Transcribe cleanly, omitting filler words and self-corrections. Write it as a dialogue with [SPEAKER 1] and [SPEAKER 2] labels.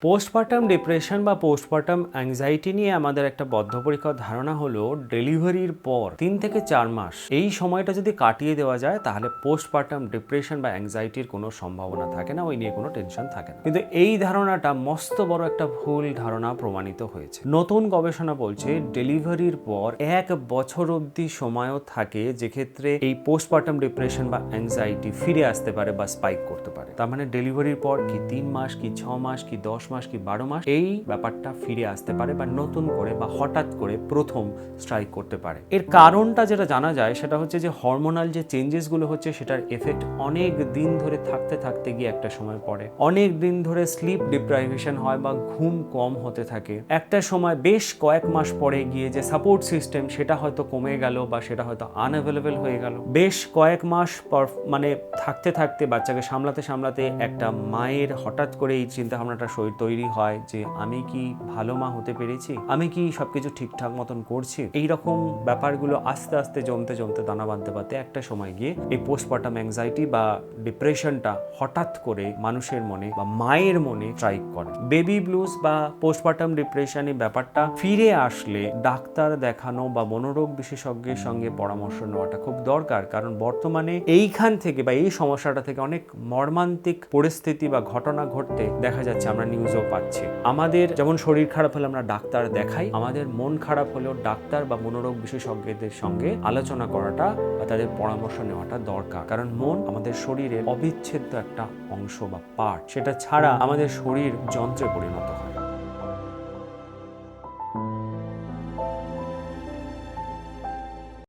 [SPEAKER 1] Postpartum depression বা postpartum anxiety নিয়ে আমাদের একটা বদ্ধপরিকর ধারণা হলো ডেলিভারির পর 3 থেকে 4 মাস এই সময়টা যদি কাটিয়ে দেওয়া যায় তাহলে পোস্টপার্টাম ডিপ্রেশন বা অ্যাংজাইটির কোনো সম্ভাবনা থাকে না, ওই নিয়ে কোনো টেনশন থাকে না। কিন্তু এই ধারণাটা মস্ত বড় একটা ভুল ধারণা প্রমাণিত হয়েছে। নতুন গবেষণা বলছে ডেলিভারির পর 1 বছর অবধি সময়ও থাকে যেক্ষেত্রে এই পোস্টপার্টাম ডিপ্রেশন বা অ্যাংজাইটি ফিরে আসতে পারে বা স্পাইক করতে পারে। তার মানে ডেলিভারির পর কি 3 মাস কি 6 মাস কি 10 মাস কি 12 মাস এই ব্যাপারটা ফিরে আসতে পারে বা নতুন করে বা হঠাৎ করে প্রথম স্ট্রাইক করতে পারে। এর কারণটা যেটা জানা যায় সেটা হচ্ছে যে হরমোনাল যে চেঞ্জেস গুলো হচ্ছে সেটার এফেক্ট অনেক দিন ধরে থাকতে থাকতে গিয়ে একটা সময় পড়ে। অনেক দিন ধরে স্লিপ ডিপ্রাইভেশন হয় বা ঘুম কম হতে থাকে। একটা সময় বেশ কয়েক মাস পরে গিয়ে যে সাপোর্ট সিস্টেম সেটা হয়তো কমে গেল বা সেটা হয়তো আনঅ্যাভেলেবল হয়ে গেল। বেশ কয়েক মাস পর মানে থাকতে থাকতে বাচ্চাকে সামলাতে সামলাতে একটা মায়ের হঠাৎ করে এই চিন্তা ভাবনাটা তৈরি হয় যে আমি কি ভালো মা হতে পেরেছি, আমি কি সবকিছু ঠিকঠাক মতন করছি। এইরকম ব্যাপারগুলো আস্তে আস্তে জমতে জমতে দানা বাঁধতে বাঁধতে একটা সময় গিয়ে এই পোস্টপার্টাম অ্যাংজাইটি বা ডিপ্রেশনটা হঠাৎ করে মানুষের মনে বা মায়ের মনে স্ট্রাইক করে। বেবি ব্লুজ বা পোস্টপার্টাম ডিপ্রেশন এই ব্যাপারটা ফিরে আসলে ডাক্তার দেখানো বা মনোরোগ বিশেষজ্ঞের সঙ্গে পরামর্শ নেওয়াটা খুব দরকার, কারণ বর্তমানে এইখান থেকে বা এই সমস্যাটা থেকে অনেক মর্মান্তিক পরিস্থিতি বা ঘটনা ঘটতে দেখা যাচ্ছে, আমরা নিউজও পাচ্ছি। আমাদের যেমন শরীর খারাপ হলে আমরা ডাক্তার দেখাই, আমাদের মন খারাপ হলেও ডাক্তার বা মনোরোগ বিশেষজ্ঞদের সঙ্গে আলোচনা করাটা বা তাদের পরামর্শ নেওয়াটা দরকার, কারণ মন আমাদের শরীরের অবিচ্ছেদ্য একটা অংশ বা পার্ট। সেটা ছাড়া আমাদের শরীর যন্ত্রে পরিণত হয়।